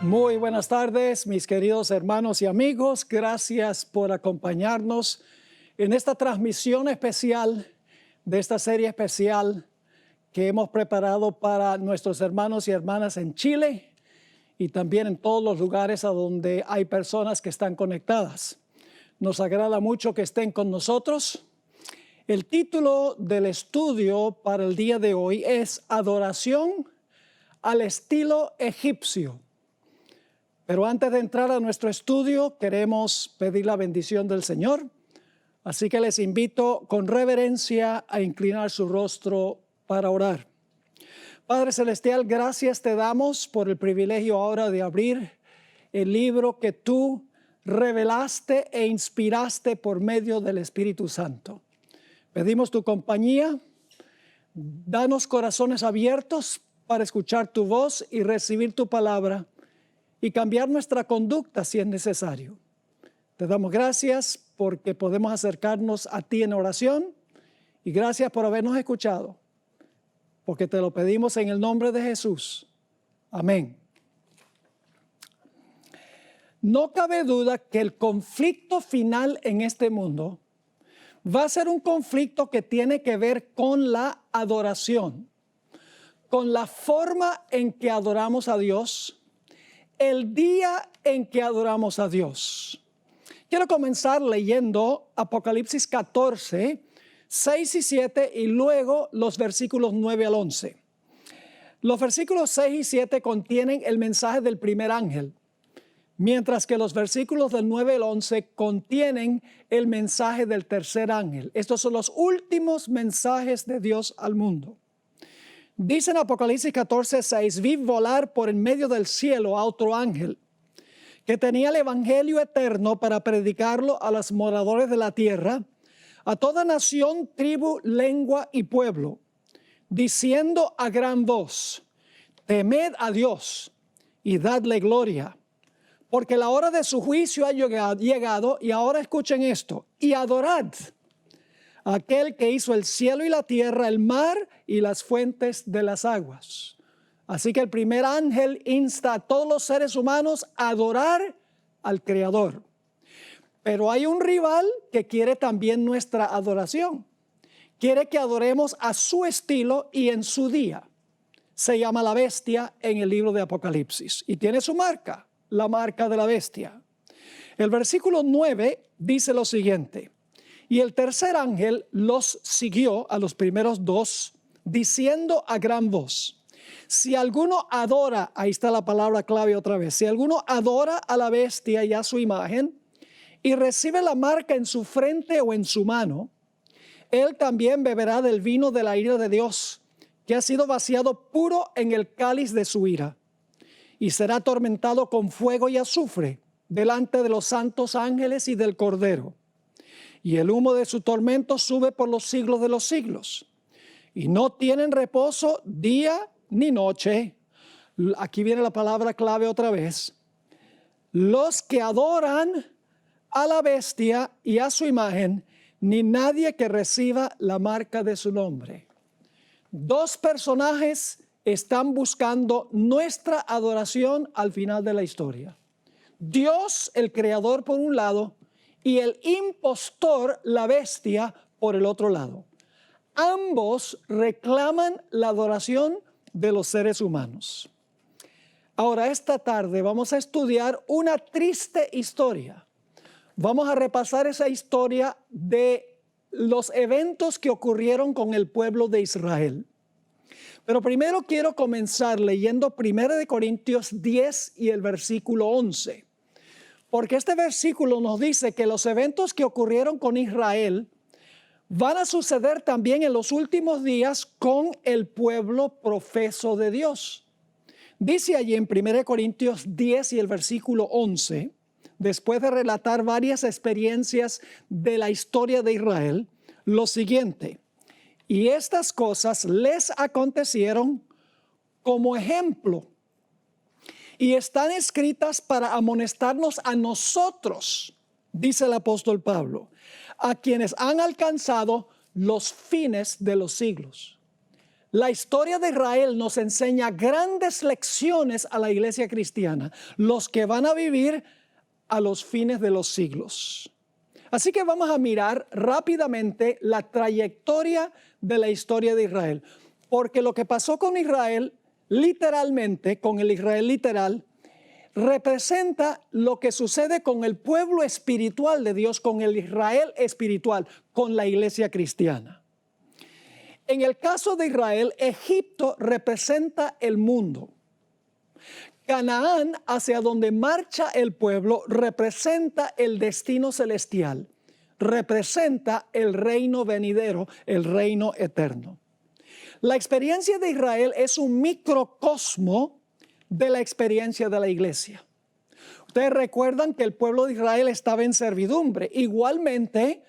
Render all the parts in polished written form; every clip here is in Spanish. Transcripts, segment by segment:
Muy buenas tardes, mis queridos hermanos y amigos. Gracias por acompañarnos en esta transmisión especial de esta serie especial que hemos preparado para nuestros hermanos y hermanas en Chile y también en todos los lugares a donde hay personas que están conectadas. Nos agrada mucho que estén con nosotros. El título del estudio para el día de hoy es Adoración al estilo egipcio. Pero antes de entrar a nuestro estudio, queremos pedir la bendición del Señor. Así que les invito con reverencia a inclinar su rostro para orar. Padre Celestial, gracias te damos por el privilegio ahora de abrir el libro que tú revelaste e inspiraste por medio del Espíritu Santo. Pedimos tu compañía, danos corazones abiertos para escuchar tu voz y recibir tu palabra y cambiar nuestra conducta si es necesario. Te damos gracias porque podemos acercarnos a ti en oración y gracias por habernos escuchado, porque te lo pedimos en el nombre de Jesús. Amén. No cabe duda que el conflicto final en este mundo va a ser un conflicto que tiene que ver con la adoración, con la forma en que adoramos a Dios, el día en que adoramos a Dios. Quiero comenzar leyendo Apocalipsis 14, 6 y 7 y luego los versículos 9 al 11. Los versículos 6 y 7 contienen el mensaje del primer ángel, mientras que los versículos del 9 al 11 contienen el mensaje del tercer ángel. Estos son los últimos mensajes de Dios al mundo. Dice en Apocalipsis 14, 6, vi volar por en medio del cielo a otro ángel que tenía el evangelio eterno para predicarlo a los moradores de la tierra, a toda nación, tribu, lengua y pueblo, diciendo a gran voz, temed a Dios y dadle gloria, porque la hora de su juicio ha llegado, y ahora escuchen esto, y adorad a aquel que hizo el cielo y la tierra, el mar y las fuentes de las aguas. Así que el primer ángel insta a todos los seres humanos a adorar al Creador. Pero hay un rival que quiere también nuestra adoración. Quiere que adoremos a su estilo y en su día. Se llama la bestia en el libro de Apocalipsis y tiene su marca, la marca de la bestia. El versículo 9 dice lo siguiente: y el tercer ángel los siguió a los primeros dos, diciendo a gran voz, si alguno adora, ahí está la palabra clave otra vez, si alguno adora a la bestia y a su imagen y recibe la marca en su frente o en su mano, él también beberá del vino de la ira de Dios, que ha sido vaciado puro en el cáliz de su ira, y será atormentado con fuego y azufre delante de los santos ángeles y del Cordero. Y el humo de su tormento sube por los siglos de los siglos. Y no tienen reposo día ni noche. Aquí viene la palabra clave otra vez. Los que adoran a la bestia y a su imagen, ni nadie que reciba la marca de su nombre. Dos personajes están buscando nuestra adoración al final de la historia. Dios, el creador, por un lado, y el impostor, la bestia, por el otro lado. Ambos reclaman la adoración de los seres humanos. Ahora, esta tarde vamos a estudiar una triste historia. Vamos a repasar esa historia de los eventos que ocurrieron con el pueblo de Israel. Pero primero quiero comenzar leyendo 1 Corintios 10 y el versículo 11. Porque este versículo nos dice que los eventos que ocurrieron con Israel van a suceder también en los últimos días con el pueblo profeso de Dios. Dice allí en 1 Corintios 10 y el versículo 11, después de relatar varias experiencias de la historia de Israel, lo siguiente: y estas cosas les acontecieron como ejemplo, y están escritas para amonestarnos a nosotros, dice el apóstol Pablo, a quienes han alcanzado los fines de los siglos. La historia de Israel nos enseña grandes lecciones a la iglesia cristiana, los que van a vivir a los fines de los siglos. Así que vamos a mirar rápidamente la trayectoria de la historia de Israel, porque lo que pasó con Israel, literalmente, con el Israel literal, representa lo que sucede con el pueblo espiritual de Dios, con el Israel espiritual, con la iglesia cristiana. En el caso de Israel, Egipto representa el mundo. Canaán, hacia donde marcha el pueblo, representa el destino celestial, representa el reino venidero, el reino eterno. La experiencia de Israel es un microcosmo de la experiencia de la iglesia. Ustedes recuerdan que el pueblo de Israel estaba en servidumbre. Igualmente,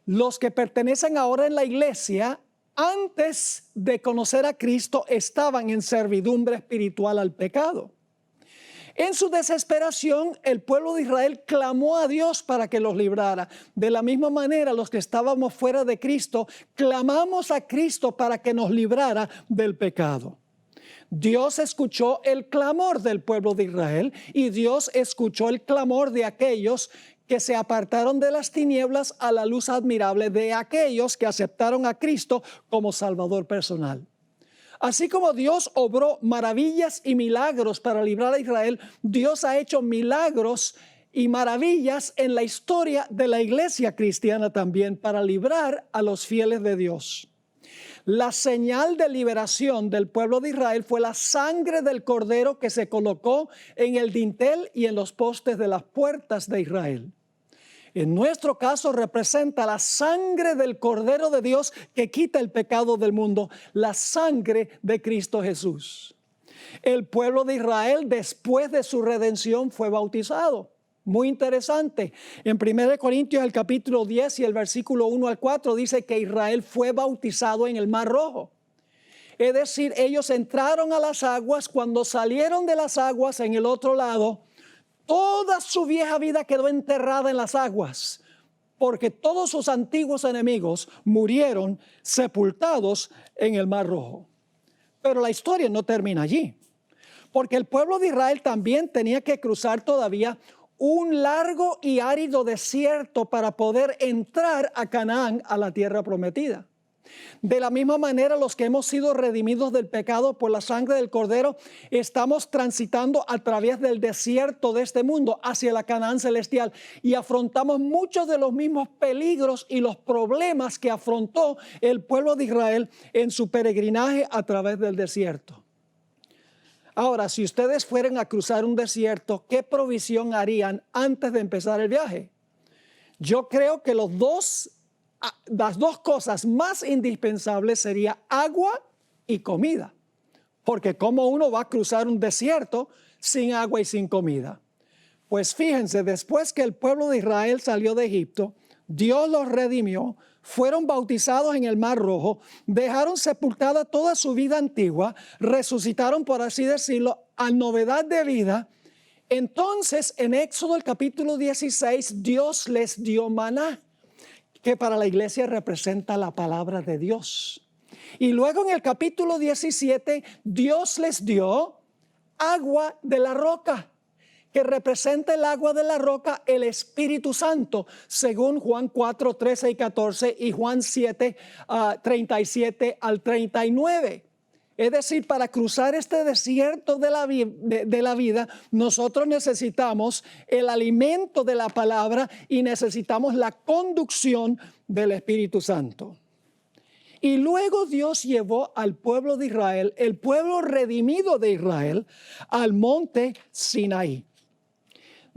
los que pertenecen ahora en la iglesia, antes de conocer a Cristo, estaban en servidumbre espiritual al pecado. En su desesperación, el pueblo de Israel clamó a Dios para que los librara. De la misma manera, los que estábamos fuera de Cristo, clamamos a Cristo para que nos librara del pecado. Dios escuchó el clamor del pueblo de Israel y Dios escuchó el clamor de aquellos que se apartaron de las tinieblas a la luz admirable, de aquellos que aceptaron a Cristo como Salvador personal. Así como Dios obró maravillas y milagros para librar a Israel, Dios ha hecho milagros y maravillas en la historia de la iglesia cristiana también para librar a los fieles de Dios. La señal de liberación del pueblo de Israel fue la sangre del cordero que se colocó en el dintel y en los postes de las puertas de Israel. En nuestro caso representa la sangre del Cordero de Dios que quita el pecado del mundo, la sangre de Cristo Jesús. El pueblo de Israel, después de su redención, fue bautizado. Muy interesante. En 1 Corintios, el capítulo 10 y el versículo 1 al 4, dice que Israel fue bautizado en el Mar Rojo. Es decir, ellos entraron a las aguas, cuando salieron de las aguas en el otro lado, toda su vieja vida quedó enterrada en las aguas, porque todos sus antiguos enemigos murieron sepultados en el Mar Rojo. Pero la historia no termina allí, porque el pueblo de Israel también tenía que cruzar todavía un largo y árido desierto para poder entrar a Canaán, a la tierra prometida. De la misma manera, los que hemos sido redimidos del pecado por la sangre del Cordero, estamos transitando a través del desierto de este mundo hacia la Canaán celestial y afrontamos muchos de los mismos peligros y los problemas que afrontó el pueblo de Israel en su peregrinaje a través del desierto. Ahora, si ustedes fueran a cruzar un desierto, ¿qué provisión harían antes de empezar el viaje? Yo creo que las dos cosas más indispensables serían agua y comida. Porque ¿cómo uno va a cruzar un desierto sin agua y sin comida? Pues fíjense, después que el pueblo de Israel salió de Egipto, Dios los redimió, fueron bautizados en el Mar Rojo, dejaron sepultada toda su vida antigua, resucitaron, por así decirlo, a novedad de vida. Entonces, en Éxodo el capítulo 16, Dios les dio maná, que para la iglesia representa la palabra de Dios. Y luego en el capítulo 17, Dios les dio agua de la roca, que representa el agua de la roca, el Espíritu Santo, según Juan 4, 13 y 14 y Juan 7, 37 al 39. Es decir, para cruzar este desierto de la vida, nosotros necesitamos el alimento de la palabra y necesitamos la conducción del Espíritu Santo. Y luego Dios llevó al pueblo de Israel, el pueblo redimido de Israel, al monte Sinaí.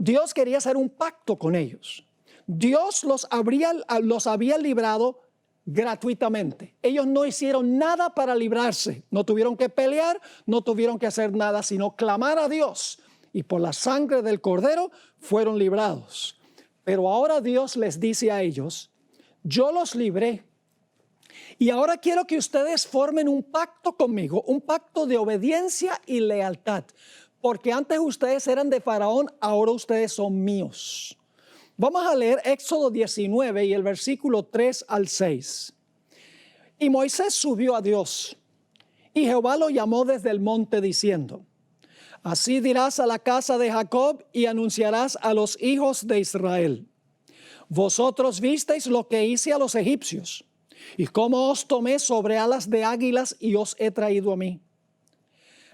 Dios quería hacer un pacto con ellos. Dios los había librado gratuitamente. Ellos no hicieron nada para librarse. No tuvieron que pelear, no tuvieron que hacer nada, sino clamar a Dios. Y por la sangre del Cordero fueron librados. Pero ahora Dios les dice a ellos, yo los libré. Y ahora quiero que ustedes formen un pacto conmigo, un pacto de obediencia y lealtad. Porque antes ustedes eran de Faraón, ahora ustedes son míos. Vamos a leer Éxodo 19 y el versículo 3 al 6. Y Moisés subió a Dios Y Jehová lo llamó desde el monte diciendo: así dirás a la casa de Jacob y anunciarás a los hijos de Israel: vosotros visteis lo que hice a los egipcios, y cómo os tomé sobre alas de águilas y os he traído a mí.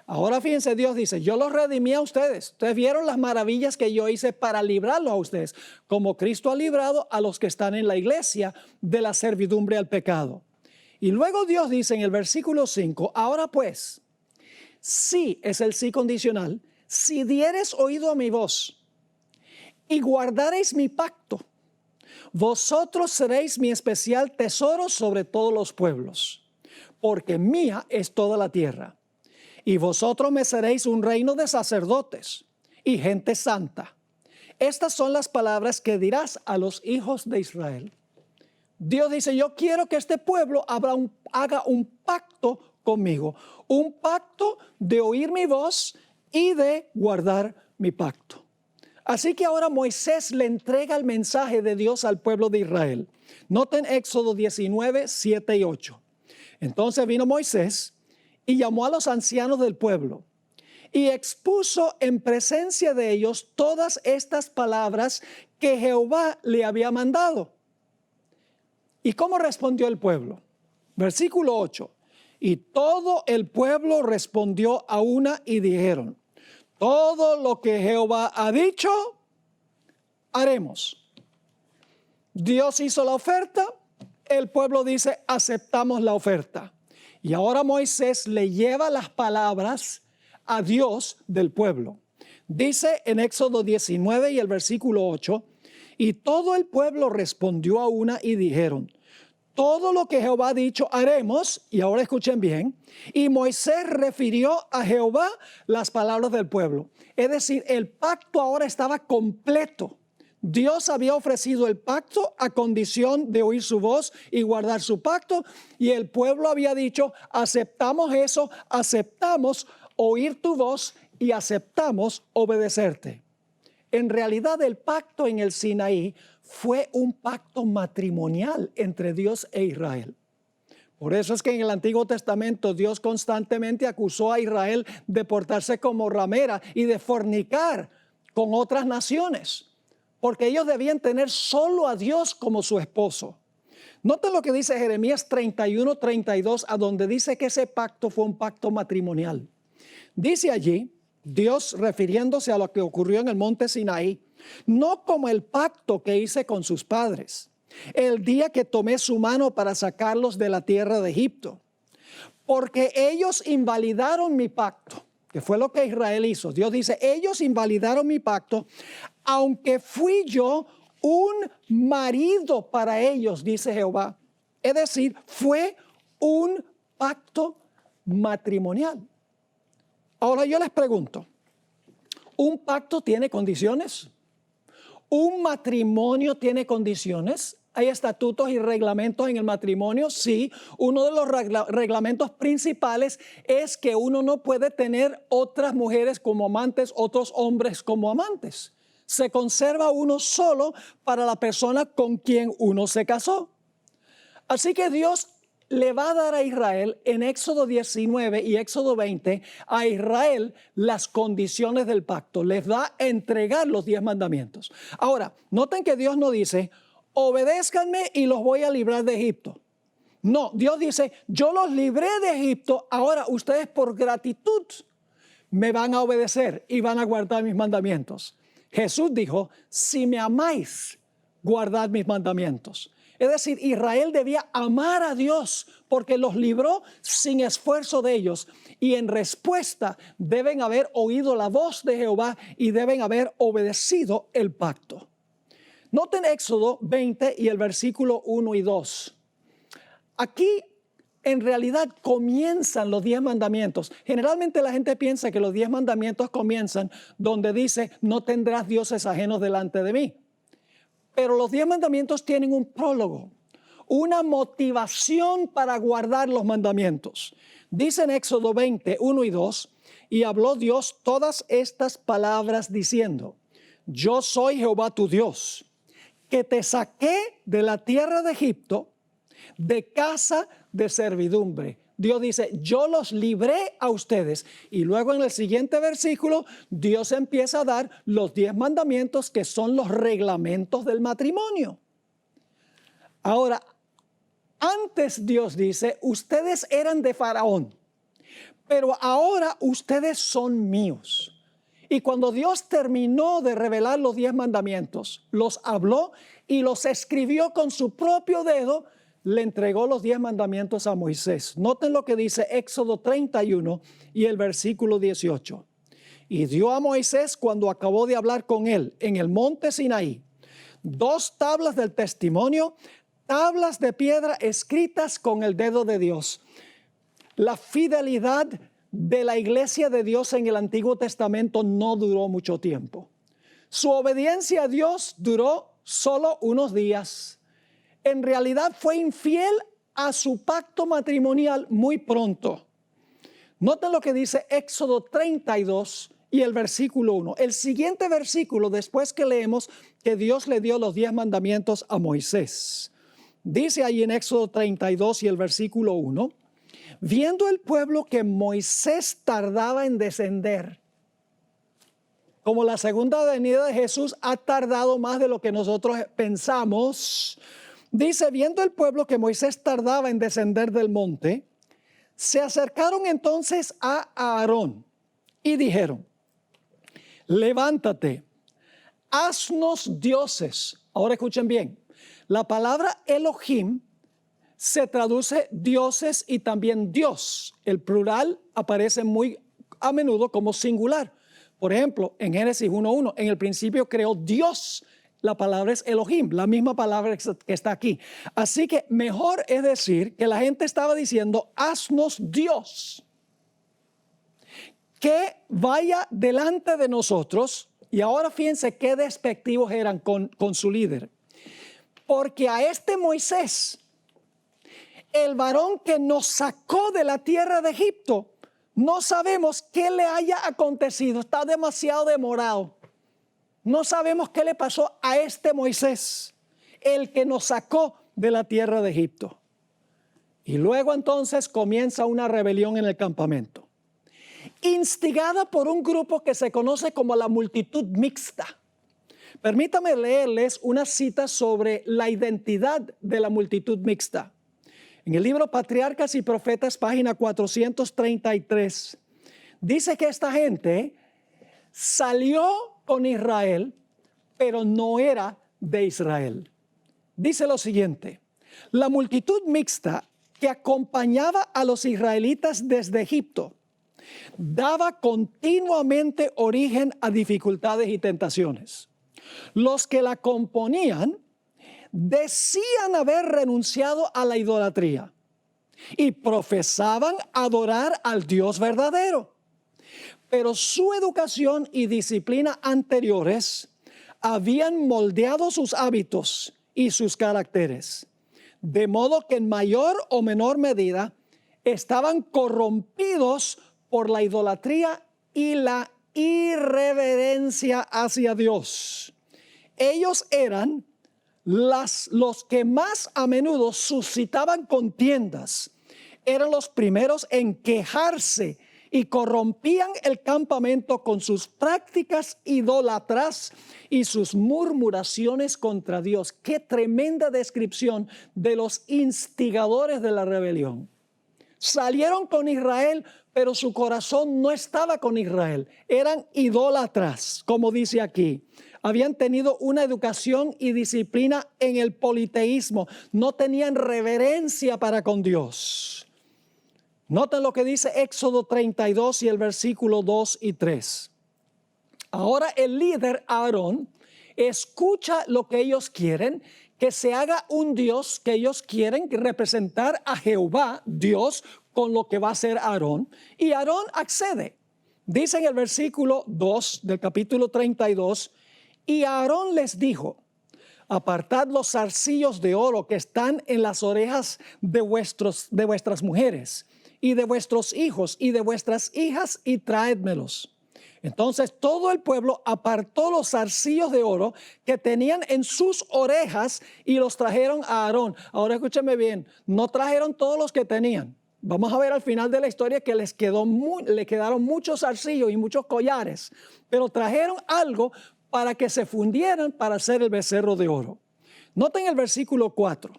Ahora fíjense, Dios dice: yo los redimí a ustedes. Ustedes vieron las maravillas que yo hice para librarlos a ustedes, como Cristo ha librado a los que están en la iglesia de la servidumbre al pecado. Y luego Dios dice en el versículo 5: ahora pues, sí, es el sí condicional, si dieres oído a mi voz y guardareis mi pacto, vosotros seréis mi especial tesoro sobre todos los pueblos, porque mía es toda la tierra. Y vosotros me seréis un reino de sacerdotes y gente santa. Estas son las palabras que dirás a los hijos de Israel. Dios dice: yo quiero que este pueblo haga un pacto conmigo, un pacto de oír mi voz y de guardar mi pacto. Así que ahora Moisés le entrega el mensaje de Dios al pueblo de Israel. Noten Éxodo 19, 7 y 8. Entonces vino Moisés y llamó a los ancianos del pueblo y expuso en presencia de ellos todas estas palabras que Jehová le había mandado. ¿Y cómo respondió el pueblo? Versículo 8. Y todo el pueblo respondió a una y dijeron: todo lo que Jehová ha dicho, haremos. Dios hizo la oferta, el pueblo dice: aceptamos la oferta. Y ahora Moisés le lleva las palabras a Dios del pueblo. Dice en Éxodo 19 y el versículo 8: y todo el pueblo respondió a una y dijeron: todo lo que Jehová ha dicho haremos. Y ahora escuchen bien. Y Moisés refirió a Jehová las palabras del pueblo. Es decir, el pacto ahora estaba completo. Dios había ofrecido el pacto a condición de oír su voz y guardar su pacto. Y el pueblo había dicho: aceptamos eso, aceptamos oír tu voz y aceptamos obedecerte. En realidad, el pacto en el Sinaí fue un pacto matrimonial entre Dios e Israel. Por eso es que en el Antiguo Testamento Dios constantemente acusó a Israel de portarse como ramera y de fornicar con otras naciones, porque ellos debían tener solo a Dios como su esposo. Noten lo que dice Jeremías 31, 32, a donde dice que ese pacto fue un pacto matrimonial. Dice allí Dios, refiriéndose a lo que ocurrió en el monte Sinaí: no como el pacto que hice con sus padres, el día que tomé su mano para sacarlos de la tierra de Egipto, porque ellos invalidaron mi pacto, que fue lo que Israel hizo. Dios dice: ellos invalidaron mi pacto, aunque fui yo un marido para ellos, dice Jehová. Es decir, fue un pacto matrimonial. Ahora yo les pregunto: ¿un pacto tiene condiciones? ¿Un matrimonio tiene condiciones? ¿Hay estatutos y reglamentos en el matrimonio? Sí. Uno de los reglamentos principales es que uno no puede tener otras mujeres como amantes, otros hombres como amantes. Se conserva uno solo para la persona con quien uno se casó. Así que Dios le va a dar a Israel en Éxodo 19 y Éxodo 20, a Israel las condiciones del pacto. Les va a entregar los 10 mandamientos. Ahora, noten que Dios no dice: obedézcanme y los voy a librar de Egipto. No, Dios dice: yo los libré de Egipto, ahora ustedes por gratitud me van a obedecer y van a guardar mis mandamientos. Jesús dijo: si me amáis, guardad mis mandamientos. Es decir, Israel debía amar a Dios porque los libró sin esfuerzo de ellos. Y en respuesta deben haber oído la voz de Jehová y deben haber obedecido el pacto. Noten Éxodo 20 y el versículo 1 y 2. Aquí en realidad comienzan los 10 mandamientos. Generalmente la gente piensa que los 10 mandamientos comienzan donde dice: no tendrás dioses ajenos delante de mí. Pero los 10 mandamientos tienen un prólogo, una motivación para guardar los mandamientos. Dice en Éxodo 20, 1 y 2: y habló Dios todas estas palabras diciendo: yo soy Jehová tu Dios, que te saqué de la tierra de Egipto, de casa de servidumbre. Dios dice, yo los libré a ustedes. Y luego en el siguiente versículo, Dios empieza a dar los 10 mandamientos que son los reglamentos del matrimonio. Ahora, antes Dios dice, ustedes eran de Faraón, pero ahora ustedes son míos. Y cuando Dios terminó de revelar los 10 mandamientos, los habló y los escribió con su propio dedo, le entregó los 10 mandamientos a Moisés. Noten lo que dice Éxodo 31 y el versículo 18. Y dio a Moisés, cuando acabó de hablar con él en el monte Sinaí, 2 tablas del testimonio, tablas de piedra escritas con el dedo de Dios. La fidelidad de la iglesia de Dios en el Antiguo Testamento no duró mucho tiempo. Su obediencia a Dios duró solo unos días. En realidad fue infiel a su pacto matrimonial muy pronto. Noten lo que dice Éxodo 32 y el versículo 1. El siguiente versículo, después que leemos que Dios le dio los 10 mandamientos a Moisés. Dice ahí en Éxodo 32 y el versículo 1. Viendo el pueblo que Moisés tardaba en descender, como la segunda venida de Jesús ha tardado más de lo que nosotros pensamos, dice, viendo el pueblo que Moisés tardaba en descender del monte, se acercaron entonces a Aarón y dijeron, levántate, haznos dioses. Ahora escuchen bien, la palabra Elohim se traduce dioses y también Dios. El plural aparece muy a menudo como singular. Por ejemplo, en Génesis 1:1, en el principio creó Dios. La palabra es Elohim, la misma palabra que está aquí. Así que mejor es decir que la gente estaba diciendo, haznos Dios, que vaya delante de nosotros. Y ahora fíjense qué despectivos eran con su líder. Porque a este Moisés, el varón que nos sacó de la tierra de Egipto, no sabemos qué le haya acontecido, está demasiado demorado. No sabemos qué le pasó a este Moisés, el que nos sacó de la tierra de Egipto. Y luego entonces comienza una rebelión en el campamento, instigada por un grupo que se conoce como la multitud mixta. Permítame leerles una cita sobre la identidad de la multitud mixta. En el libro Patriarcas y Profetas, página 433, dice que esta gente salió con Israel, pero no era de Israel. Dice lo siguiente, la multitud mixta que acompañaba a los israelitas desde Egipto daba continuamente origen a dificultades y tentaciones. Los que la componían decían haber renunciado a la idolatría y profesaban adorar al Dios verdadero. Pero su educación y disciplina anteriores habían moldeado sus hábitos y sus caracteres, de modo que en mayor o menor medida estaban corrompidos por la idolatría y la irreverencia hacia Dios. Ellos eran los que más a menudo suscitaban contiendas, eran los primeros en quejarse y corrompían el campamento con sus prácticas idólatras y sus murmuraciones contra Dios. Qué tremenda descripción de los instigadores de la rebelión. Salieron con Israel, pero su corazón no estaba con Israel. Eran idólatras, como dice aquí. Habían tenido una educación y disciplina en el politeísmo. No tenían reverencia para con Dios. Noten lo que dice Éxodo 32 y el versículo 2 y 3. Ahora el líder Aarón escucha lo que ellos quieren, que se haga un Dios que ellos quieren representar a Jehová, Dios, con lo que va a hacer Aarón. Y Aarón accede. Dice en el versículo 2 del capítulo 32, y Aarón les dijo, apartad los zarcillos de oro que están en las orejas de vuestras mujeres y de vuestros hijos y de vuestras hijas y traédmelos. Entonces todo el pueblo apartó los zarcillos de oro que tenían en sus orejas y los trajeron a Aarón. Ahora escúcheme bien, no trajeron todos los que tenían. Vamos a ver al final de la historia que le quedaron muchos zarcillos y muchos collares, pero trajeron algo para que se fundieran para hacer el becerro de oro. Noten el versículo 4.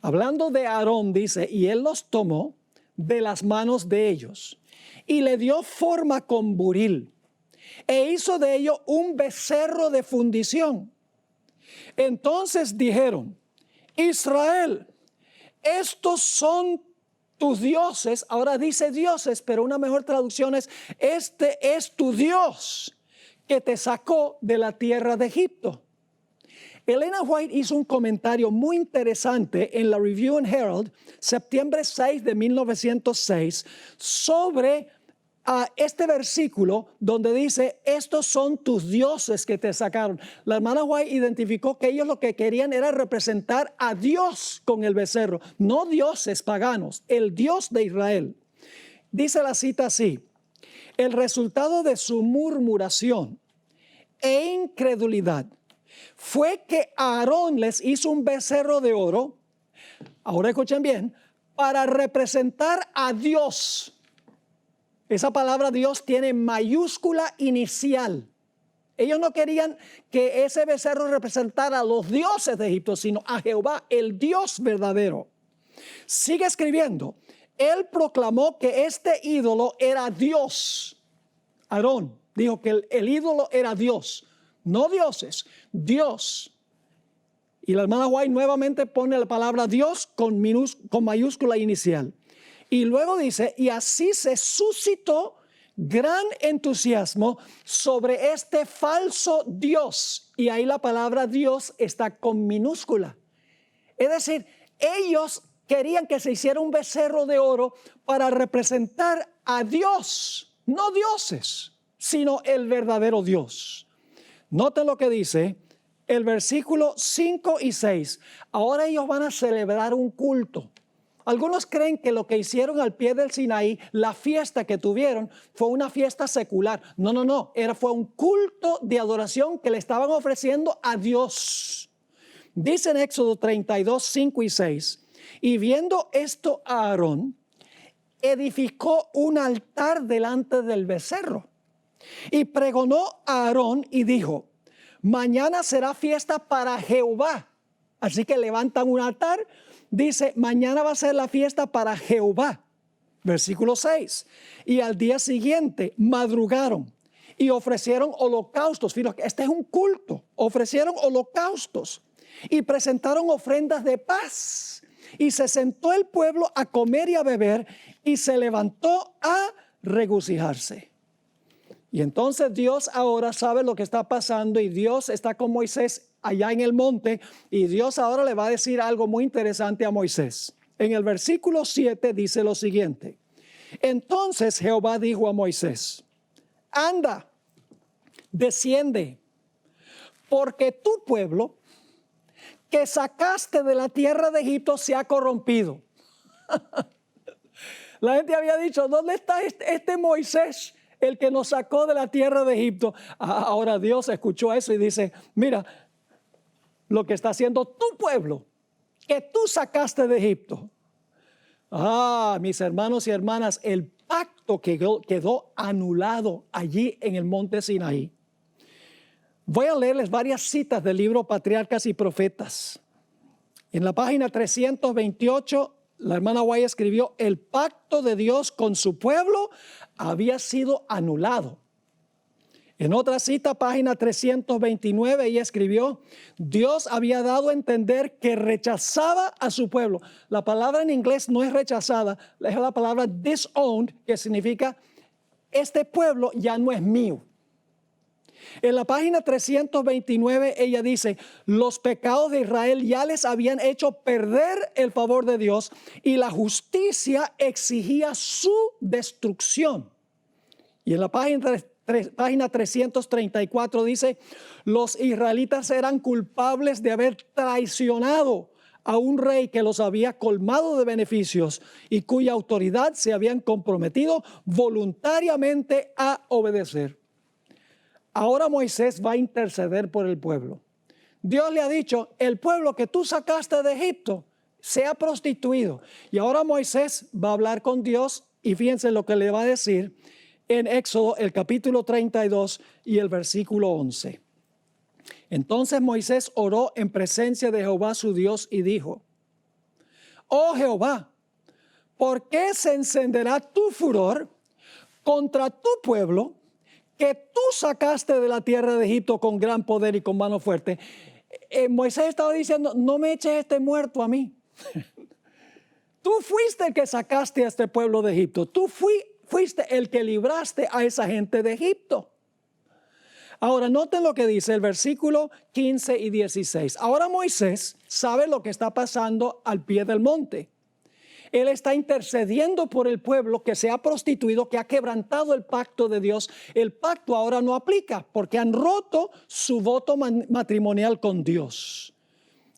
Hablando de Aarón, dice, y él los tomó de las manos de ellos y le dio forma con buril e hizo de ello un becerro de fundición. Entonces dijeron, Israel, estos son tus dioses. Ahora dice dioses, pero una mejor traducción es, este es tu Dios que te sacó de la tierra de Egipto. Elena White hizo un comentario muy interesante en la Review and Herald, septiembre 6 de 1906, sobre este versículo donde dice, estos son tus dioses que te sacaron. La hermana White identificó que ellos lo que querían era representar a Dios con el becerro, no dioses paganos, el Dios de Israel. Dice la cita así, el resultado de su murmuración e incredulidad fue que Aarón les hizo un becerro de oro, ahora escuchen bien, para representar a Dios. Esa palabra Dios tiene mayúscula inicial. Ellos no querían que ese becerro representara a los dioses de Egipto, sino a Jehová, el Dios verdadero. Sigue escribiendo. Él proclamó que este ídolo era Dios. Aarón dijo que el ídolo era Dios, no dioses, Dios. Y la hermana White nuevamente pone la palabra Dios con mayúscula inicial. Y luego dice, y así se suscitó gran entusiasmo sobre este falso Dios. Y ahí la palabra Dios está con minúscula. Es decir, ellos querían que se hiciera un becerro de oro para representar a Dios, no dioses, sino el verdadero Dios. Noten lo que dice el versículo 5 y 6. Ahora ellos van a celebrar un culto. Algunos creen que lo que hicieron al pie del Sinaí, la fiesta que tuvieron, fue una fiesta secular. No. Fue un culto de adoración que le estaban ofreciendo a Dios. Dice en Éxodo 32, 5 y 6. Y viendo esto a Aarón, edificó un altar delante del becerro. Y pregonó a Aarón y dijo, mañana será fiesta para Jehová. Así que levantan un altar. Dice, mañana va a ser la fiesta para Jehová. Versículo 6. Y al día siguiente madrugaron y ofrecieron holocaustos. Fíjate, este es un culto. Ofrecieron holocaustos y presentaron ofrendas de paz. Y se sentó el pueblo a comer y a beber y se levantó a regocijarse. Y entonces Dios ahora sabe lo que está pasando y Dios está con Moisés allá en el monte y Dios ahora le va a decir algo muy interesante a Moisés. En el versículo 7 dice lo siguiente. Entonces Jehová dijo a Moisés, anda, desciende, porque tu pueblo que sacaste de la tierra de Egipto se ha corrompido. La gente había dicho, ¿dónde está este Moisés? El que nos sacó de la tierra de Egipto. Ahora Dios escuchó eso y dice, mira, lo que está haciendo tu pueblo, que tú sacaste de Egipto. Mis hermanos y hermanas, el pacto quedó anulado allí en el monte Sinaí. Voy a leerles varias citas del libro Patriarcas y Profetas. En la página 328, la hermana White escribió, el pacto de Dios con su pueblo había sido anulado. En otra cita, página 329, ella escribió, Dios había dado a entender que rechazaba a su pueblo. La palabra en inglés no es rechazada, es la palabra disowned, que significa, este pueblo ya no es mío. En la página 329 ella dice, los pecados de Israel ya les habían hecho perder el favor de Dios y la justicia exigía su destrucción. Y en la página 334 dice, los israelitas eran culpables de haber traicionado a un rey que los había colmado de beneficios y cuya autoridad se habían comprometido voluntariamente a obedecer. Ahora Moisés va a interceder por el pueblo. Dios le ha dicho, el pueblo que tú sacaste de Egipto se ha prostituido. Y ahora Moisés va a hablar con Dios y fíjense lo que le va a decir en Éxodo, el capítulo 32 y el versículo 11. Entonces Moisés oró en presencia de Jehová su Dios y dijo: oh Jehová, ¿por qué se encenderá tu furor contra tu pueblo que tú sacaste de la tierra de Egipto con gran poder y con mano fuerte? Moisés estaba diciendo: no me eches este muerto a mí. Tú fuiste el que sacaste a este pueblo de Egipto. Tú fuiste el que libraste a esa gente de Egipto. Ahora noten lo que dice el versículo 15 y 16. Ahora Moisés sabe lo que está pasando al pie del monte. Él está intercediendo por el pueblo que se ha prostituido, que ha quebrantado el pacto de Dios. El pacto ahora no aplica porque han roto su voto matrimonial con Dios.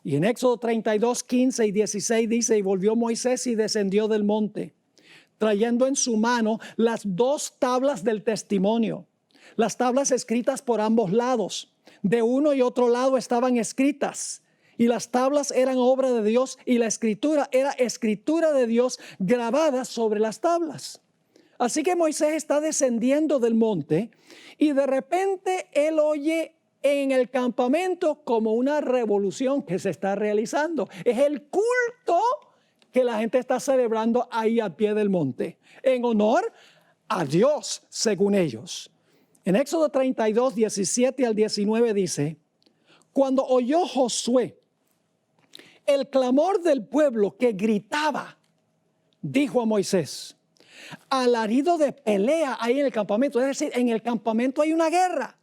Y en Éxodo 32, 15 y 16 dice: y volvió Moisés y descendió del monte, trayendo en su mano las 2 tablas del testimonio, las tablas escritas por ambos lados. De uno y otro lado estaban escritas. Y las tablas eran obra de Dios y la escritura era escritura de Dios grabada sobre las tablas. Así que Moisés está descendiendo del monte y de repente él oye en el campamento como una revolución que se está realizando. Es el culto que la gente está celebrando ahí al pie del monte, en honor a Dios, según ellos. En Éxodo 32, 17 al 19 dice: cuando oyó Josué el clamor del pueblo que gritaba, dijo a Moisés: alarido de pelea hay en el campamento, es decir, en el campamento hay una guerra.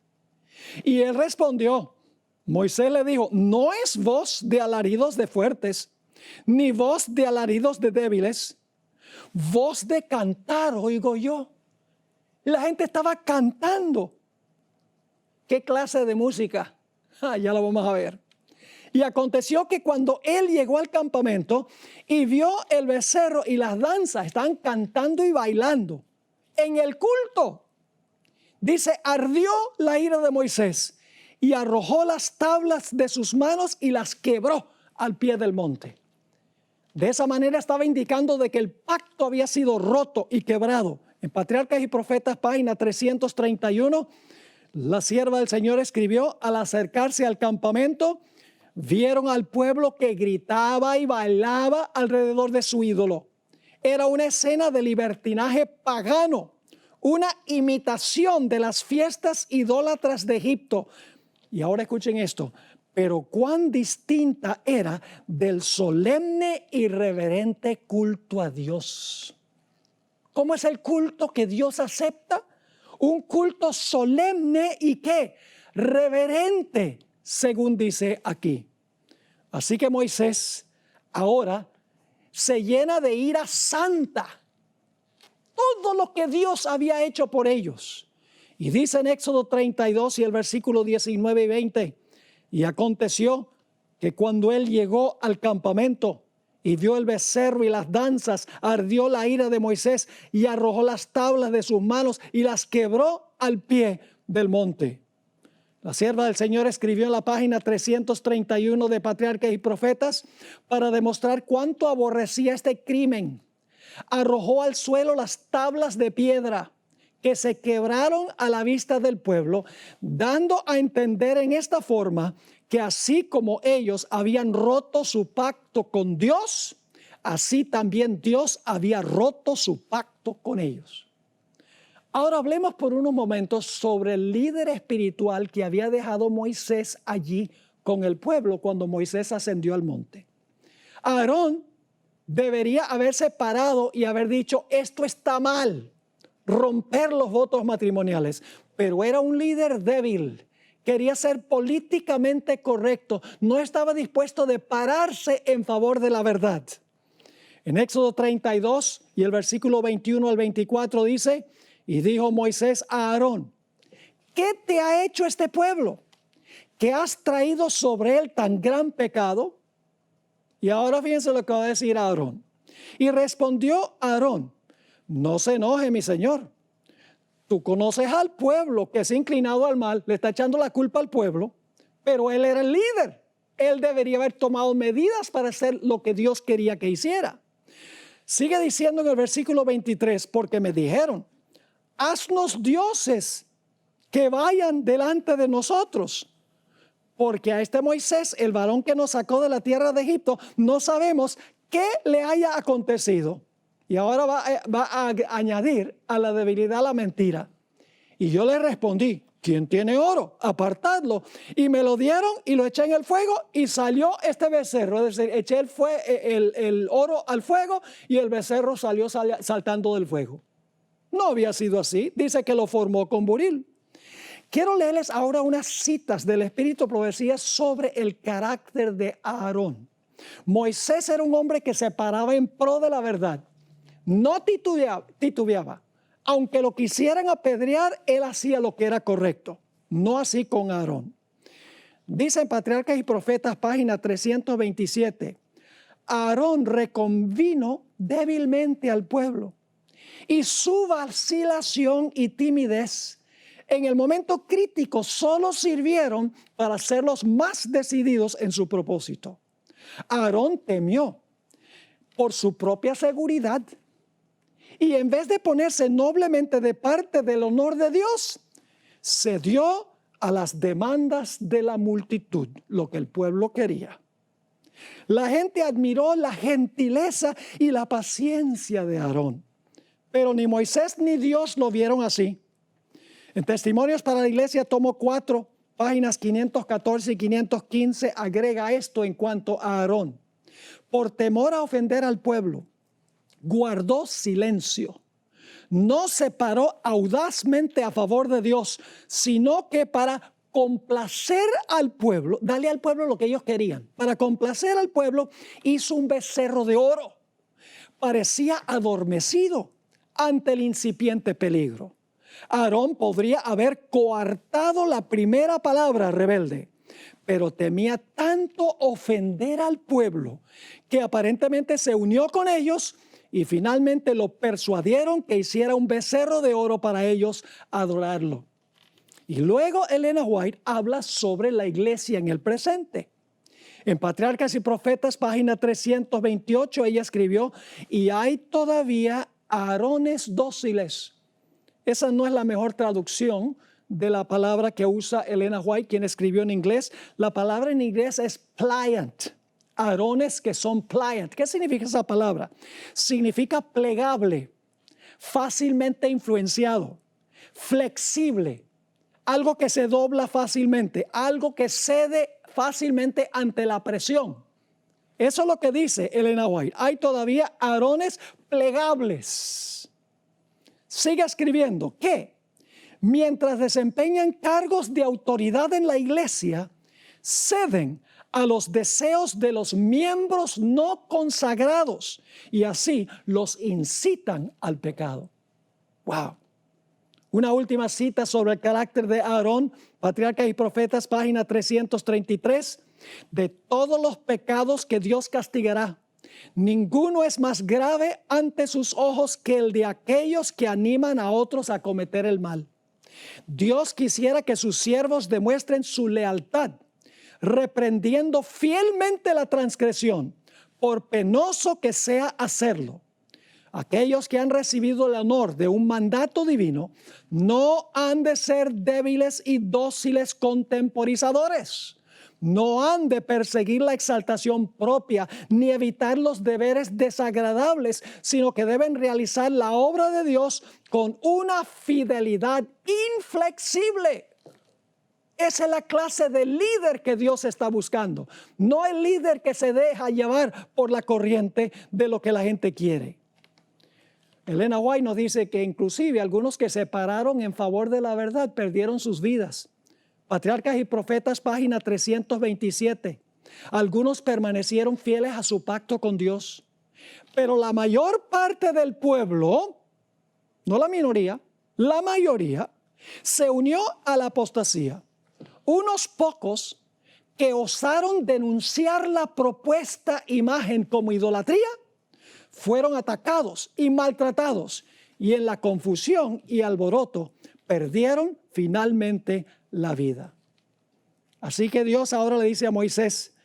Y él respondió, Moisés le dijo: no es voz de alaridos de fuertes, ni voz de alaridos de débiles, voz de cantar oigo yo. La gente estaba cantando. ¿Qué clase de música? Ya lo vamos a ver. Y aconteció que cuando él llegó al campamento y vio el becerro y las danzas, estaban cantando y bailando en el culto. Dice: ardió la ira de Moisés y arrojó las tablas de sus manos y las quebró al pie del monte. De esa manera estaba indicando de que el pacto había sido roto y quebrado. En Patriarcas y Profetas, página 331, la sierva del Señor escribió: al acercarse al campamento, vieron al pueblo que gritaba y bailaba alrededor de su ídolo. Era una escena de libertinaje pagano, una imitación de las fiestas idólatras de Egipto. Y ahora escuchen esto: pero cuán distinta era del solemne y reverente culto a Dios. ¿Cómo es el culto que Dios acepta? Un culto solemne y ¿qué? Reverente, según dice aquí. Así que Moisés ahora se llena de ira santa. Todo lo que Dios había hecho por ellos. Y dice en Éxodo 32 y el versículo 19 y 20: y aconteció que cuando él llegó al campamento y vio el becerro y las danzas, ardió la ira de Moisés y arrojó las tablas de sus manos y las quebró al pie del monte. La sierva del Señor escribió en la página 331 de Patriarcas y Profetas para demostrar cuánto aborrecía este crimen. Arrojó al suelo las tablas de piedra que se quebraron a la vista del pueblo, dando a entender en esta forma que así como ellos habían roto su pacto con Dios, así también Dios había roto su pacto con ellos. Ahora hablemos por unos momentos sobre el líder espiritual que había dejado Moisés allí con el pueblo cuando Moisés ascendió al monte. Aarón debería haberse parado y haber dicho: esto está mal, romper los votos matrimoniales. Pero era un líder débil, quería ser políticamente correcto, no estaba dispuesto de pararse en favor de la verdad. En Éxodo 32 y el versículo 21 al 24 dice: y dijo Moisés a Aarón: ¿qué te ha hecho este pueblo, que has traído sobre él tan gran pecado? Y ahora fíjense lo que va a decir Aarón. Y respondió Aarón: no se enoje, mi señor. Tú conoces al pueblo que se ha inclinado al mal, le está echando la culpa al pueblo, pero él era el líder. Él debería haber tomado medidas para hacer lo que Dios quería que hiciera. Sigue diciendo en el versículo 23, porque me dijeron, haznos dioses que vayan delante de nosotros. Porque a este Moisés, el varón que nos sacó de la tierra de Egipto, no sabemos qué le haya acontecido. Y ahora va a añadir a la debilidad la mentira. Y yo le respondí, ¿quién tiene oro? Apartadlo. Y me lo dieron y lo eché en el fuego y salió este becerro. Es decir, eché el oro al fuego y el becerro salió saltando del fuego. No había sido así. Dice que lo formó con buril. Quiero leerles ahora unas citas del Espíritu Profecía sobre el carácter de Aarón. Moisés era un hombre que se paraba en pro de la verdad. No titubeaba. Aunque lo quisieran apedrear, él hacía lo que era correcto. No así con Aarón. Dice en Patriarcas y Profetas, página 327. Aarón reconvino débilmente al pueblo. Y su vacilación y timidez en el momento crítico solo sirvieron para hacerlos más decididos en su propósito. Aarón temió por su propia seguridad y en vez de ponerse noblemente de parte del honor de Dios, cedió a las demandas de la multitud, lo que el pueblo quería. La gente admiró la gentileza y la paciencia de Aarón, pero ni Moisés ni Dios lo vieron así. En Testimonios para la Iglesia, tomo 4, páginas 514 y 515, agrega esto en cuanto a Aarón. Por temor a ofender al pueblo, guardó silencio. No se paró audazmente a favor de Dios, sino que para complacer al pueblo, darle al pueblo lo que ellos querían. Para complacer al pueblo, hizo un becerro de oro. Parecía adormecido ante el incipiente peligro. Aarón podría haber coartado la primera palabra rebelde, pero temía tanto ofender al pueblo que aparentemente se unió con ellos y finalmente lo persuadieron que hiciera un becerro de oro para ellos adorarlo. Y luego Elena White habla sobre la iglesia en el presente. En Patriarcas y Profetas, página 328, ella escribió, y hay todavía Aarones dóciles. Esa no es la mejor traducción de la palabra que usa Elena White, quien escribió en inglés. La palabra en inglés es pliant. Aarones que son pliant. ¿Qué significa esa palabra? Significa plegable, fácilmente influenciado, flexible, algo que se dobla fácilmente, algo que cede fácilmente ante la presión. Eso es lo que dice Elena White. Hay todavía Aarones plegables. Sigue escribiendo que mientras desempeñan cargos de autoridad en la iglesia, ceden a los deseos de los miembros no consagrados y así los incitan al pecado. Wow. Una última cita sobre el carácter de Aarón, Patriarcas y Profetas, página 333. De todos los pecados que Dios castigará, ninguno es más grave ante sus ojos que el de aquellos que animan a otros a cometer el mal. Dios quisiera que sus siervos demuestren su lealtad, reprendiendo fielmente la transgresión, por penoso que sea hacerlo. Aquellos que han recibido el honor de un mandato divino no han de ser débiles y dóciles contemporizadores. No han de perseguir la exaltación propia ni evitar los deberes desagradables, sino que deben realizar la obra de Dios con una fidelidad inflexible. Esa es la clase de líder que Dios está buscando, no el líder que se deja llevar por la corriente de lo que la gente quiere. Elena White nos dice que inclusive algunos que se pararon en favor de la verdad perdieron sus vidas. Patriarcas y Profetas, página 327. Algunos permanecieron fieles a su pacto con Dios, pero la mayor parte del pueblo, no la minoría, la mayoría, se unió a la apostasía. Unos pocos que osaron denunciar la propuesta imagen como idolatría, fueron atacados y maltratados, y en la confusión y alboroto perdieron finalmente la vida. Así que Dios ahora le dice a Moisés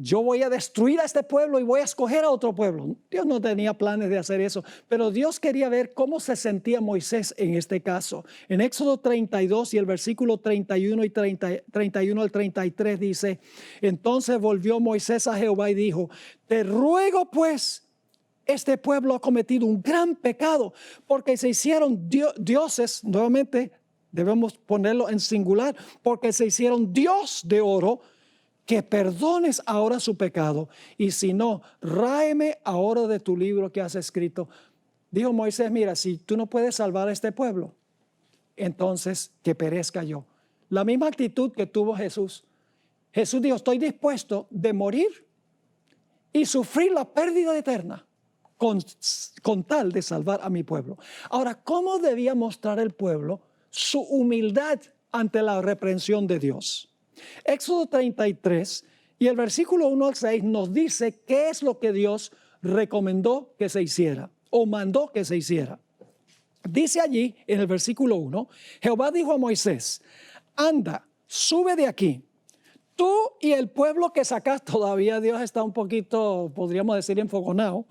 yo voy a destruir a este pueblo y voy a escoger a otro pueblo. Dios no tenía planes de hacer eso, pero Dios quería ver cómo se sentía Moisés en este caso. En Éxodo 32 y el versículo 31 y 31 al 33 dice, entonces volvió Moisés a Jehová y dijo, te ruego pues, este pueblo ha cometido un gran pecado porque se hicieron dioses, nuevamente debemos ponerlo en singular, porque se hicieron Dios de oro, que perdones ahora su pecado, y si no, ráeme ahora de tu libro que has escrito. Dijo Moisés, mira, si tú no puedes salvar a este pueblo, entonces que perezca yo. La misma actitud que tuvo Jesús. Jesús dijo, estoy dispuesto de morir y sufrir la pérdida eterna con tal de salvar a mi pueblo. Ahora, ¿cómo debía mostrar el pueblo su humildad ante la reprensión de Dios? Éxodo 33 y el versículo 1 al 6 nos dice qué es lo que Dios recomendó que se hiciera o mandó que se hiciera. Dice allí en el versículo 1, Jehová dijo a Moisés, anda, sube de aquí, tú y el pueblo que sacas. Todavía Dios está un poquito, podríamos decir, enfogonado.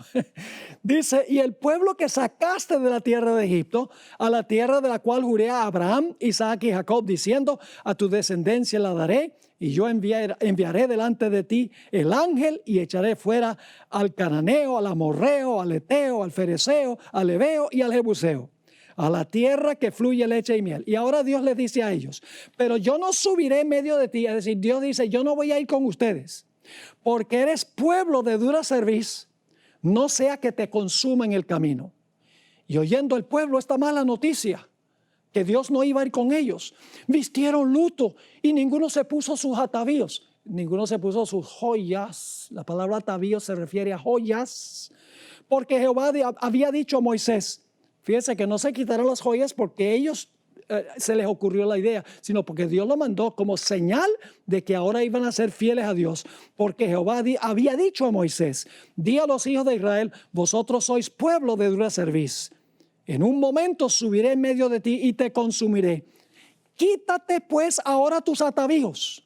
Dice, y el pueblo que sacaste de la tierra de Egipto, a la tierra de la cual juré a Abraham, Isaac y Jacob, diciendo, a tu descendencia la daré, y yo enviaré delante de ti el ángel y echaré fuera al cananeo, al amorreo, al eteo, al fereceo, al heveo y al jebuseo, a la tierra que fluye leche y miel. Y ahora Dios les dice a ellos, pero yo no subiré en medio de ti. Es decir, Dios dice, yo no voy a ir con ustedes, porque eres pueblo de dura cerviz, no sea que te consuma en el camino. Y oyendo el pueblo esta mala noticia, que Dios no iba a ir con ellos, vistieron luto y ninguno se puso sus atavíos, ninguno se puso sus joyas. La palabra atavío se refiere a joyas, porque Jehová había dicho a Moisés, fíjense que no se quitaron las joyas porque ellos se les ocurrió la idea, sino porque Dios lo mandó como señal de que ahora iban a ser fieles a Dios. Porque Jehová había dicho a Moisés, di a los hijos de Israel, vosotros sois pueblo de dura cerviz. En un momento subiré en medio de ti y te consumiré. Quítate pues ahora tus atavíos,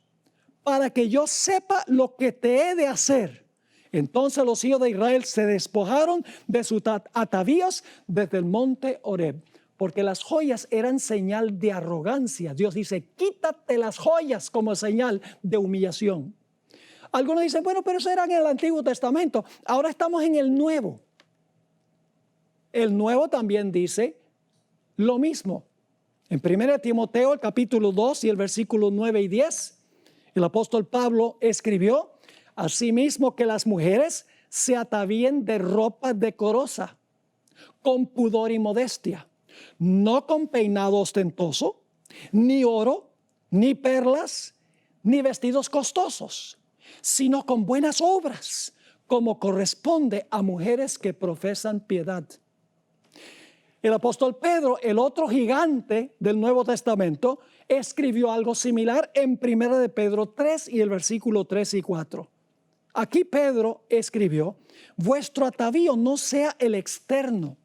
para que yo sepa lo que te he de hacer. Entonces los hijos de Israel se despojaron de sus atavíos desde el monte Horeb, porque las joyas eran señal de arrogancia. Dios dice, quítate las joyas como señal de humillación. Algunos dicen, bueno, pero eso era en el Antiguo Testamento. Ahora estamos en el Nuevo. El Nuevo también dice lo mismo. En 1 Timoteo, el capítulo 2 y el versículo 9 y 10, el apóstol Pablo escribió, asimismo que las mujeres se atavíen de ropa decorosa, con pudor y modestia, no con peinado ostentoso, ni oro, ni perlas, ni vestidos costosos, sino con buenas obras, como corresponde a mujeres que profesan piedad. El apóstol Pedro, el otro gigante del Nuevo Testamento, escribió algo similar en 1 de Pedro 3 y el versículo 3 y 4. Aquí Pedro escribió, vuestro atavío no sea el externo,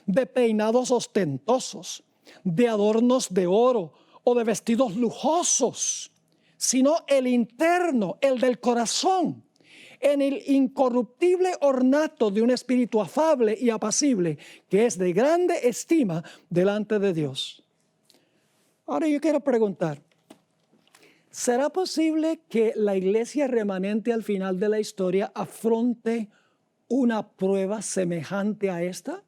de peinados ostentosos, de adornos de oro o de vestidos lujosos, sino el interno, el del corazón, en el incorruptible ornato de un espíritu afable y apacible, que es de grande estima delante de Dios. Ahora yo quiero preguntar, ¿será posible que la iglesia remanente al final de la historia afronte una prueba semejante a esta?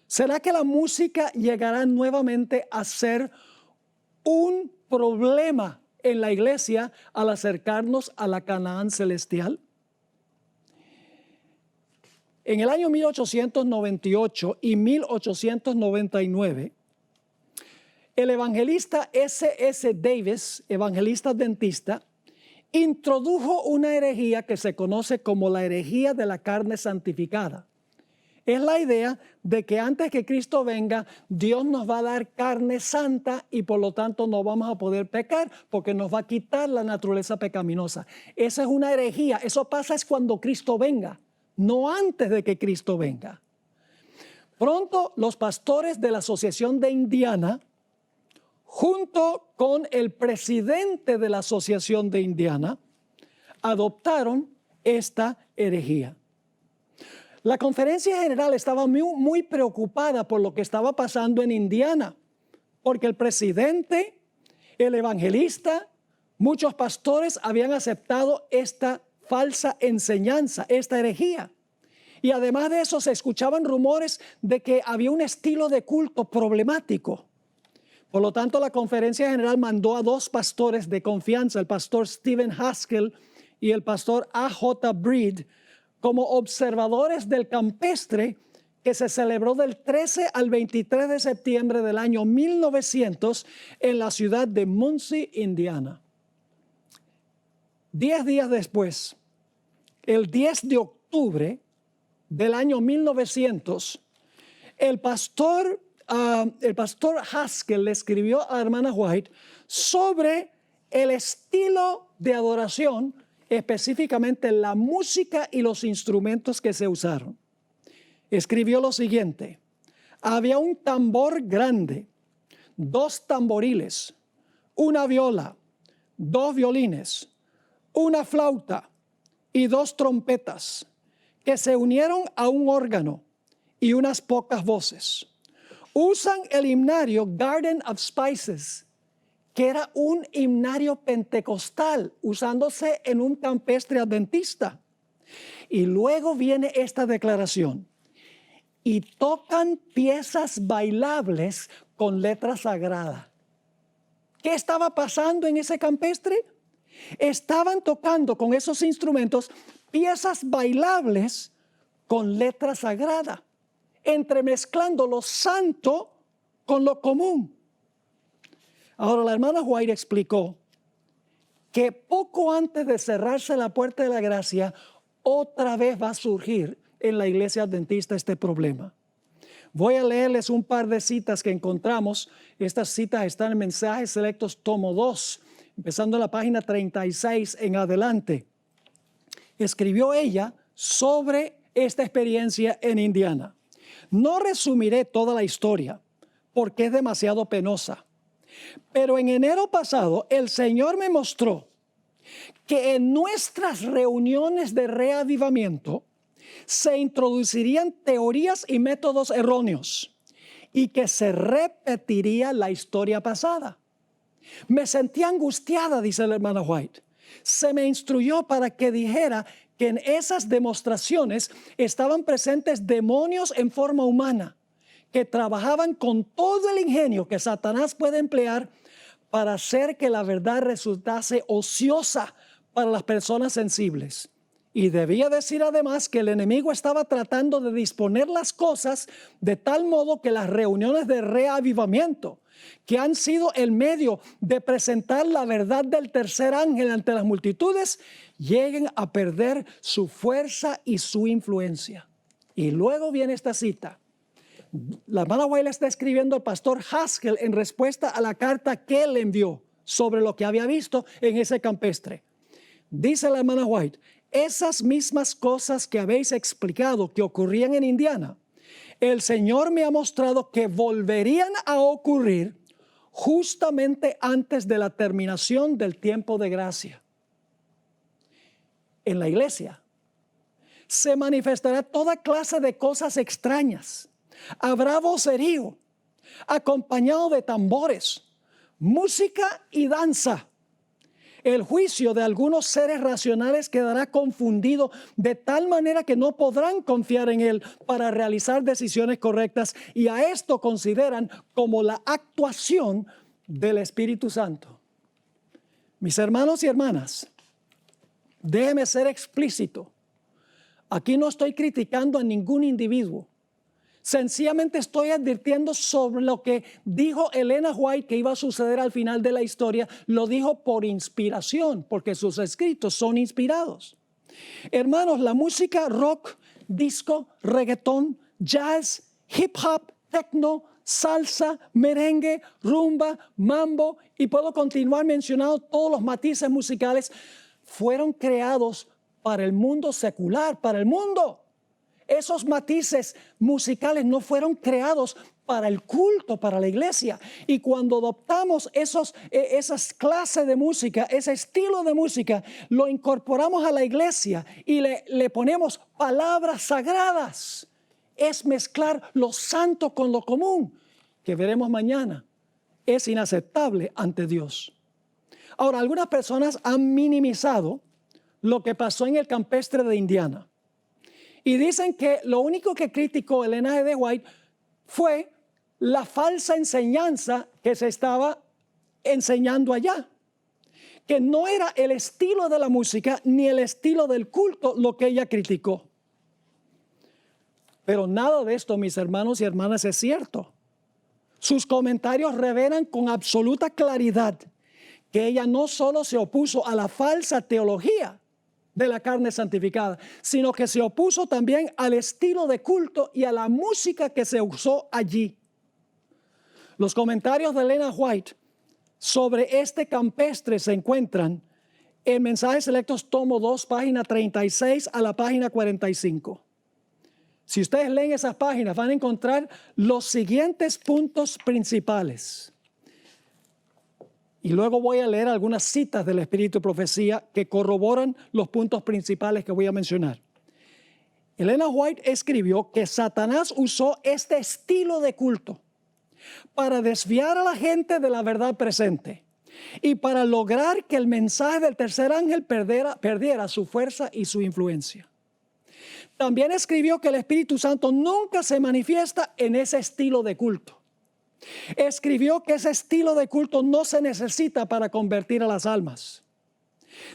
¿Será que la música llegará nuevamente a ser un problema en la iglesia al acercarnos a la Canaán celestial? En el año 1898 y 1899, el evangelista S.S. Davis, evangelista adventista, introdujo una herejía que se conoce como la herejía de la carne santificada. Es la idea de que antes que Cristo venga, Dios nos va a dar carne santa y por lo tanto no vamos a poder pecar porque nos va a quitar la naturaleza pecaminosa. Esa es una herejía. Eso pasa es cuando Cristo venga, no antes de que Cristo venga. Pronto los pastores de la Asociación de Indiana, junto con el presidente de la Asociación de Indiana, adoptaron esta herejía. La conferencia general estaba muy preocupada por lo que estaba pasando en Indiana, porque el presidente, el evangelista, muchos pastores habían aceptado esta falsa enseñanza, esta herejía. Y además de eso se escuchaban rumores de que había un estilo de culto problemático. Por lo tanto, la conferencia general mandó a dos pastores de confianza, el pastor Stephen Haskell y el pastor A.J. Breed, como observadores del campestre que se celebró del 13 al 23 de septiembre del año 1900 en la ciudad de Muncie, Indiana. 10 días después, el 10 de octubre del año 1900, el pastor Haskell le escribió a la hermana White sobre el estilo de adoración, específicamente la música y los instrumentos que se usaron. Escribió lo siguiente: había un tambor grande, 2 tamboriles, una viola, 2 violines, una flauta y 2 trompetas que se unieron a un órgano y unas pocas voces. Usan el himnario Garden of Spices, que era un himnario pentecostal usándose en un campestre adventista. Y luego viene esta declaración: y tocan piezas bailables con letra sagrada. ¿Qué estaba pasando en ese campestre? Estaban tocando con esos instrumentos piezas bailables con letra sagrada, entremezclando lo santo con lo común. Ahora, la hermana White explicó que poco antes de cerrarse la puerta de la gracia, otra vez va a surgir en la iglesia adventista este problema. Voy a leerles un par de citas que encontramos. Estas citas están en Mensajes Selectos, tomo 2, empezando en la página 36 en adelante. Escribió ella sobre esta experiencia en Indiana. No resumiré toda la historia porque es demasiado penosa. Pero en enero pasado el Señor me mostró que en nuestras reuniones de reavivamiento se introducirían teorías y métodos erróneos y que se repetiría la historia pasada. Me sentí angustiada, dice la hermana White. Se me instruyó para que dijera que en esas demostraciones estaban presentes demonios en forma humana que trabajaban con todo el ingenio que Satanás puede emplear para hacer que la verdad resultase ociosa para las personas sensibles. Y debía decir además que el enemigo estaba tratando de disponer las cosas de tal modo que las reuniones de reavivamiento, que han sido el medio de presentar la verdad del tercer ángel ante las multitudes, lleguen a perder su fuerza y su influencia. Y luego viene esta cita. La hermana White está escribiendo al pastor Haskell en respuesta a la carta que él envió sobre lo que había visto en ese campestre. Dice la hermana White: esas mismas cosas que habéis explicado que ocurrían en Indiana, el Señor me ha mostrado que volverían a ocurrir justamente antes de la terminación del tiempo de gracia. En la iglesia se manifestará toda clase de cosas extrañas. Habrá vocerío, acompañado de tambores, música y danza. El juicio de algunos seres racionales quedará confundido de tal manera que no podrán confiar en él para realizar decisiones correctas, y a esto consideran como la actuación del Espíritu Santo. Mis hermanos y hermanas, déjeme ser explícito. Aquí no estoy criticando a ningún individuo. Sencillamente estoy advirtiendo sobre lo que dijo Elena White que iba a suceder al final de la historia. Lo dijo por inspiración, porque sus escritos son inspirados. Hermanos, la música rock, disco, reggaetón, jazz, hip hop, techno, salsa, merengue, rumba, mambo, y puedo continuar mencionando todos los matices musicales, fueron creados para el mundo secular, para el mundo. Esos matices musicales no fueron creados para el culto, para la iglesia. Y cuando adoptamos esas clases de música, ese estilo de música, lo incorporamos a la iglesia y le ponemos palabras sagradas. Es mezclar lo santo con lo común, que veremos mañana. Es inaceptable ante Dios. Ahora, algunas personas han minimizado lo que pasó en el campestre de Indiana. Y dicen que lo único que criticó Elena G. de White fue la falsa enseñanza que se estaba enseñando allá. Que no era el estilo de la música ni el estilo del culto lo que ella criticó. Pero nada de esto, mis hermanos y hermanas, es cierto. Sus comentarios revelan con absoluta claridad que ella no solo se opuso a la falsa teología de la carne santificada, sino que se opuso también al estilo de culto y a la música que se usó allí. Los comentarios de Elena White sobre este campestre se encuentran en Mensajes Selectos, tomo 2, página 36 a la página 45. Si ustedes leen esas páginas, van a encontrar los siguientes puntos principales. Y luego voy a leer algunas citas del Espíritu de Profecía que corroboran los puntos principales que voy a mencionar. Elena White escribió que Satanás usó este estilo de culto para desviar a la gente de la verdad presente y para lograr que el mensaje del tercer ángel perdiera su fuerza y su influencia. También escribió que el Espíritu Santo nunca se manifiesta en ese estilo de culto. Escribió que ese estilo de culto no se necesita para convertir a las almas.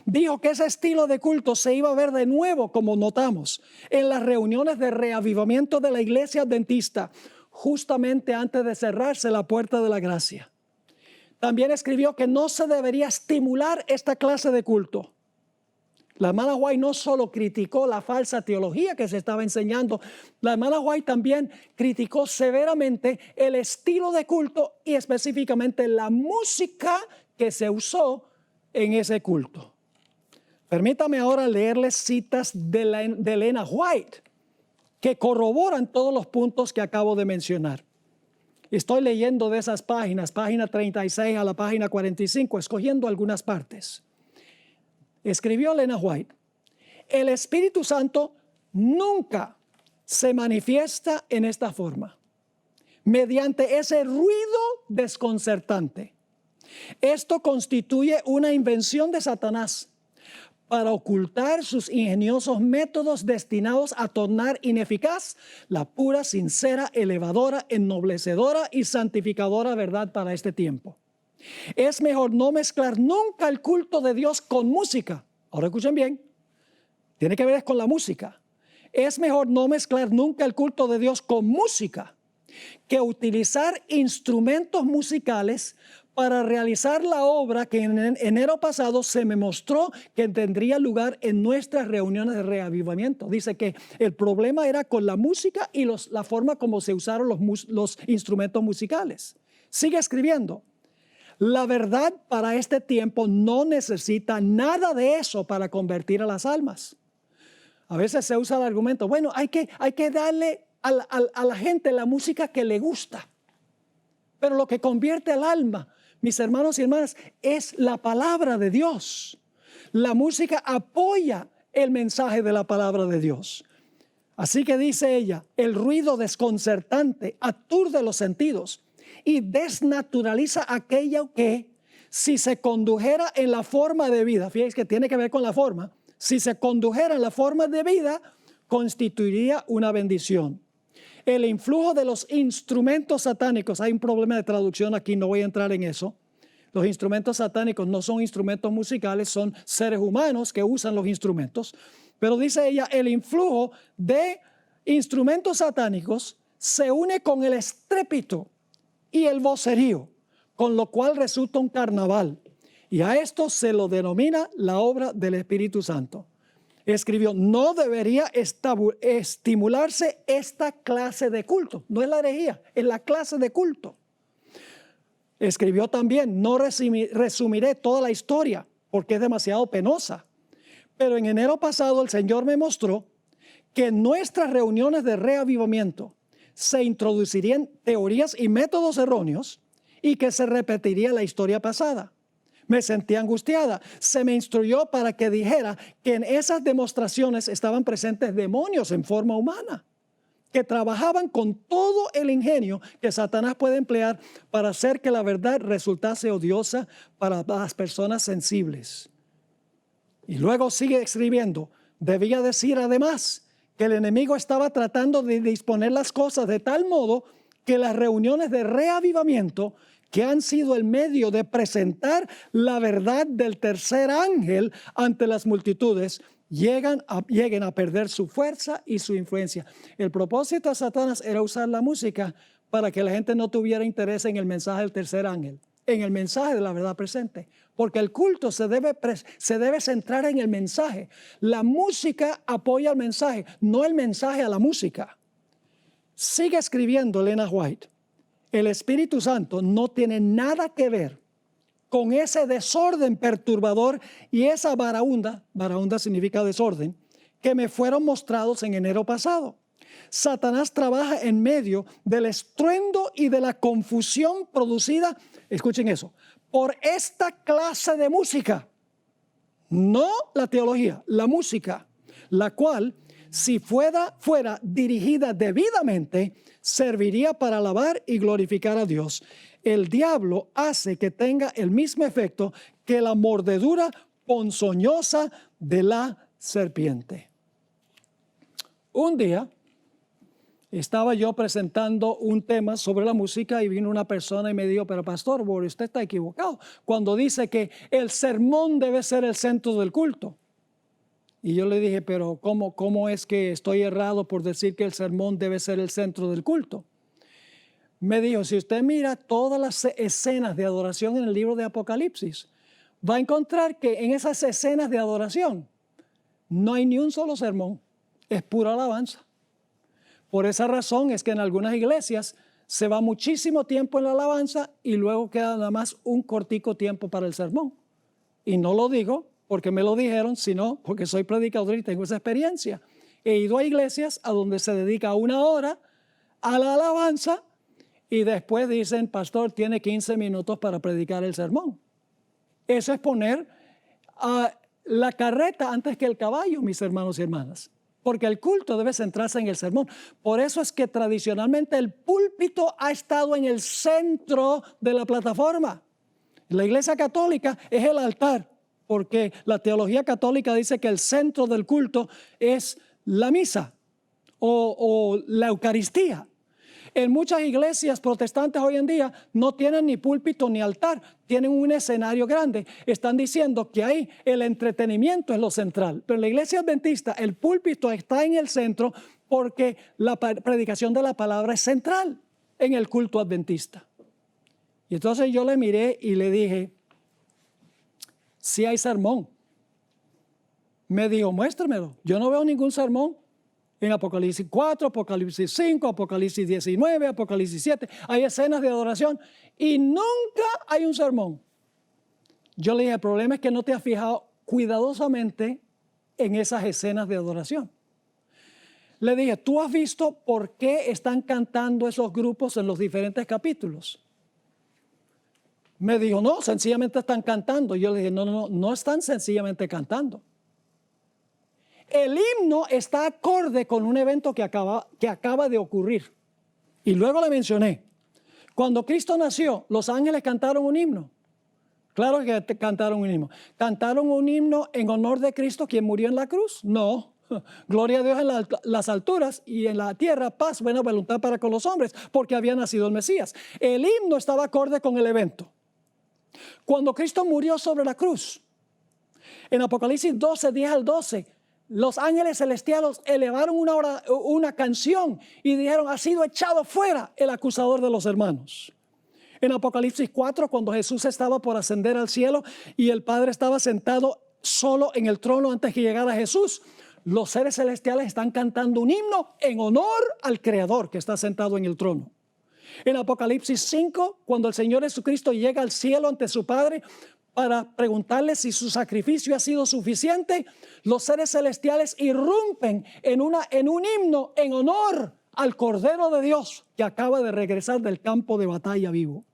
Dijo que ese estilo de culto se iba a ver de nuevo, como notamos, en las reuniones de reavivamiento de la iglesia adventista, justamente antes de cerrarse la puerta de la gracia. También escribió que no se debería estimular esta clase de culto. La hermana White no solo criticó la falsa teología que se estaba enseñando, la hermana White también criticó severamente el estilo de culto y específicamente la música que se usó en ese culto. Permítame ahora leerles citas de Elena White que corroboran todos los puntos que acabo de mencionar. Estoy leyendo de esas páginas, página 36 a la página 45, escogiendo algunas partes. Escribió Elena White: el Espíritu Santo nunca se manifiesta en esta forma, mediante ese ruido desconcertante. Esto constituye una invención de Satanás para ocultar sus ingeniosos métodos destinados a tornar ineficaz la pura, sincera, elevadora, ennoblecedora y santificadora verdad para este tiempo. Es mejor no mezclar nunca el culto de Dios con música. Ahora escuchen bien, tiene que ver con la música. Es mejor no mezclar nunca el culto de Dios con música que utilizar instrumentos musicales para realizar la obra que en enero pasado se me mostró que tendría lugar en nuestras reuniones de reavivamiento. Dice que el problema era con la música y la forma como se usaron los instrumentos musicales. Sigue escribiendo. La verdad para este tiempo no necesita nada de eso para convertir a las almas. A veces se usa el argumento, bueno, hay que darle a la gente la música que le gusta. Pero lo que convierte al alma, mis hermanos y hermanas, es la palabra de Dios. La música apoya el mensaje de la palabra de Dios. Así que dice ella, el ruido desconcertante aturde los sentidos y desnaturaliza aquello que, si se condujera en la forma de vida, fíjense que tiene que ver con la forma, si se condujera en la forma de vida, constituiría una bendición. El influjo de los instrumentos satánicos, hay un problema de traducción aquí, no voy a entrar en eso. Los instrumentos satánicos no son instrumentos musicales, son seres humanos que usan los instrumentos. Pero dice ella, el influjo de instrumentos satánicos se une con el estrépito y el vocerío, con lo cual resulta un carnaval. Y a esto se lo denomina la obra del Espíritu Santo. Escribió, no debería estimularse esta clase de culto. No es la herejía, es la clase de culto. Escribió también, no resumiré toda la historia porque es demasiado penosa. Pero en enero pasado el Señor me mostró que en nuestras reuniones de reavivamiento se introducirían teorías y métodos erróneos y que se repetiría la historia pasada. Me sentí angustiada. Se me instruyó para que dijera que en esas demostraciones estaban presentes demonios en forma humana, que trabajaban con todo el ingenio que Satanás puede emplear para hacer que la verdad resultase odiosa para las personas sensibles. Y luego sigue escribiendo, debía decir además que el enemigo estaba tratando de disponer las cosas de tal modo que las reuniones de reavivamiento, que han sido el medio de presentar la verdad del tercer ángel ante las multitudes, lleguen a perder su fuerza y su influencia. El propósito de Satanás era usar la música para que la gente no tuviera interés en el mensaje del tercer ángel, en el mensaje de la verdad presente, porque el culto se debe centrar en el mensaje. La música apoya el mensaje, no el mensaje a la música. Sigue escribiendo Elena White. El Espíritu Santo no tiene nada que ver con ese desorden perturbador y esa varaunda significa desorden, que me fueron mostrados en enero pasado. Satanás trabaja en medio del estruendo y de la confusión producida, escuchen eso, por esta clase de música, no la teología, la música, la cual, si fuera dirigida debidamente, serviría para alabar y glorificar a Dios. El diablo hace que tenga el mismo efecto que la mordedura ponzoñosa de la serpiente. Un día estaba yo presentando un tema sobre la música y vino una persona y me dijo, pero pastor, usted está equivocado cuando dice que el sermón debe ser el centro del culto. Y yo le dije, pero ¿cómo es que estoy errado por decir que el sermón debe ser el centro del culto? Me dijo, si usted mira todas las escenas de adoración en el libro de Apocalipsis, va a encontrar que en esas escenas de adoración no hay ni un solo sermón, es pura alabanza. Por esa razón es que en algunas iglesias se va muchísimo tiempo en la alabanza y luego queda nada más un cortico tiempo para el sermón. Y no lo digo porque me lo dijeron, sino porque soy predicador y tengo esa experiencia. He ido a iglesias a donde se dedica 1 hora a la alabanza y después dicen, pastor, tiene 15 minutos para predicar el sermón. Eso es poner la carreta antes que el caballo, mis hermanos y hermanas. Porque el culto debe centrarse en el sermón. Por eso es que tradicionalmente el púlpito ha estado en el centro de la plataforma. La Iglesia Católica es el altar, porque la teología católica dice que el centro del culto es la misa o la Eucaristía. En muchas iglesias protestantes hoy en día no tienen ni púlpito ni altar, tienen un escenario grande. Están diciendo que ahí el entretenimiento es lo central. Pero en la iglesia adventista el púlpito está en el centro porque la predicación de la palabra es central en el culto adventista. Y entonces yo le miré y le dije, sí hay sermón. Me dijo, muéstramelo. Yo no veo ningún sermón. En Apocalipsis 4, Apocalipsis 5, Apocalipsis 19, Apocalipsis 7, hay escenas de adoración y nunca hay un sermón. Yo le dije, el problema es que no te has fijado cuidadosamente en esas escenas de adoración. Le dije, ¿tú has visto por qué están cantando esos grupos en los diferentes capítulos? Me dijo, no, sencillamente están cantando. Yo le dije, no están sencillamente cantando. El himno está acorde con un evento que acaba de ocurrir. Y luego le mencioné, cuando Cristo nació, los ángeles cantaron un himno. Claro que cantaron un himno. ¿Cantaron un himno en honor de Cristo quien murió en la cruz? No. Gloria a Dios en las alturas y en la tierra paz, buena voluntad para con los hombres, porque había nacido el Mesías. El himno estaba acorde con el evento. Cuando Cristo murió sobre la cruz, en Apocalipsis 12, 10 al 12, los ángeles celestiales elevaron una canción y dijeron, ha sido echado fuera el acusador de los hermanos. En Apocalipsis 4, cuando Jesús estaba por ascender al cielo y el Padre estaba sentado solo en el trono antes que llegara Jesús, los seres celestiales están cantando un himno en honor al Creador que está sentado en el trono. En Apocalipsis 5, cuando el Señor Jesucristo llega al cielo ante su Padre para preguntarle si su sacrificio ha sido suficiente, los seres celestiales irrumpen en un himno en honor al Cordero de Dios que acaba de regresar del campo de batalla vivo.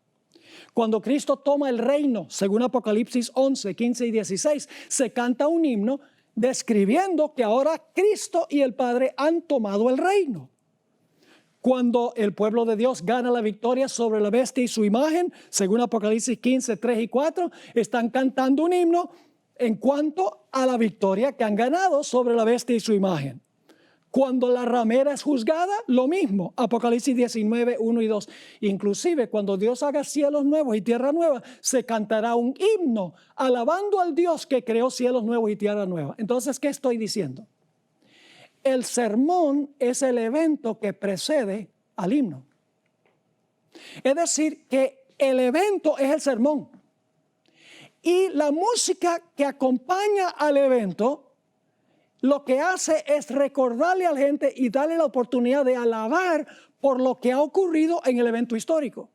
Cuando Cristo toma el reino, según Apocalipsis 11, 15 y 16, se canta un himno describiendo que ahora Cristo y el Padre han tomado el reino. Cuando el pueblo de Dios gana la victoria sobre la bestia y su imagen, según Apocalipsis 15, 3 y 4, están cantando un himno en cuanto a la victoria que han ganado sobre la bestia y su imagen. Cuando la ramera es juzgada, lo mismo, Apocalipsis 19, 1 y 2. Inclusive cuando Dios haga cielos nuevos y tierra nueva, se cantará un himno alabando al Dios que creó cielos nuevos y tierra nueva. Entonces, ¿qué estoy diciendo? El sermón es el evento que precede al himno. Es decir, que el evento es el sermón. Y la música que acompaña al evento lo que hace es recordarle a la gente y darle la oportunidad de alabar por lo que ha ocurrido en el evento histórico.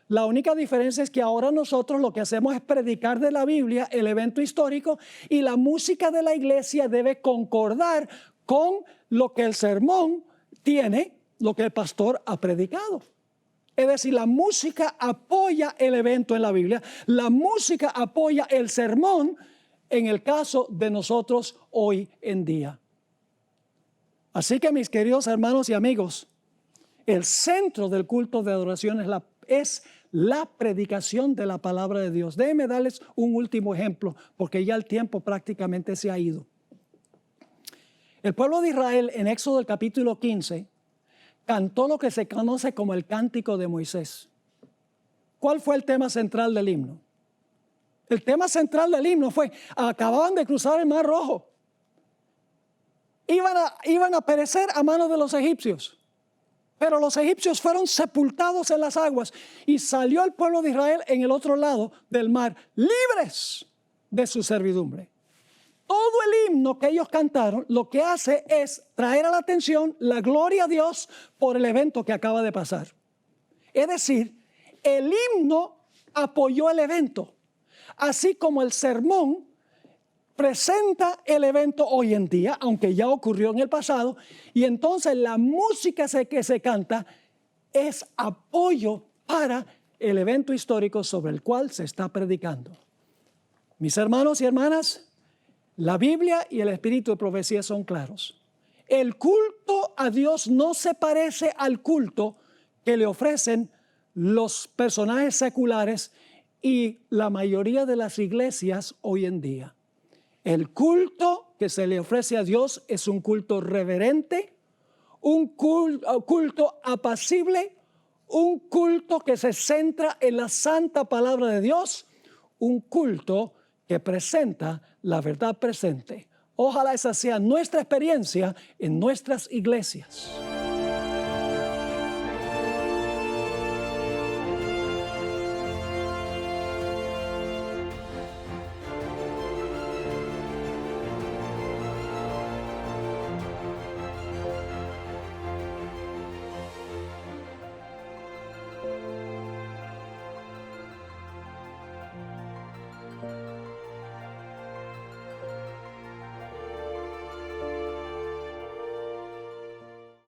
La única diferencia es que ahora nosotros lo que hacemos es predicar de la Biblia el evento histórico y la música de la iglesia debe concordar con lo que el sermón tiene, lo que el pastor ha predicado. Es decir, la música apoya el evento en la Biblia, la música apoya el sermón en el caso de nosotros hoy en día. Así que mis queridos hermanos y amigos, el centro del culto de adoración es la predicación de la palabra de Dios. Déjenme darles un último ejemplo, porque ya el tiempo prácticamente se ha ido. El pueblo de Israel en Éxodo el capítulo 15 cantó lo que se conoce como el Cántico de Moisés. ¿Cuál fue el tema central del himno? El tema central del himno fue, acababan de cruzar el Mar Rojo. Iban a perecer a manos de los egipcios. Pero los egipcios fueron sepultados en las aguas y salió el pueblo de Israel en el otro lado del mar, libres de su servidumbre. Todo el himno que ellos cantaron lo que hace es traer a la atención la gloria a Dios por el evento que acaba de pasar. Es decir, el himno apoyó el evento. Así como el sermón presenta el evento hoy en día, aunque ya ocurrió en el pasado, y entonces la música que se canta es apoyo para el evento histórico sobre el cual se está predicando. Mis hermanos y hermanas, la Biblia y el espíritu de profecía son claros. El culto a Dios no se parece al culto que le ofrecen los personajes seculares y la mayoría de las iglesias hoy en día. El culto que se le ofrece a Dios es un culto reverente, un culto apacible, un culto que se centra en la santa palabra de Dios, un culto que presenta la verdad presente. Ojalá esa sea nuestra experiencia en nuestras iglesias.